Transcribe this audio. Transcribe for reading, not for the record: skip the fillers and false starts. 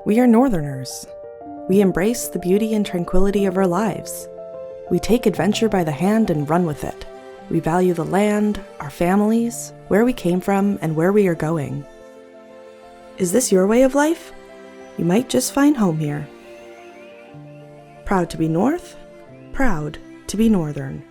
We are Northerners. We embrace the beauty and tranquility of our lives. We take adventure by the hand and run with it. We value the land, our families, where we came from, and where we are going. Is this your way of life? You might just find home here. Proud to be North, proud to be Northern.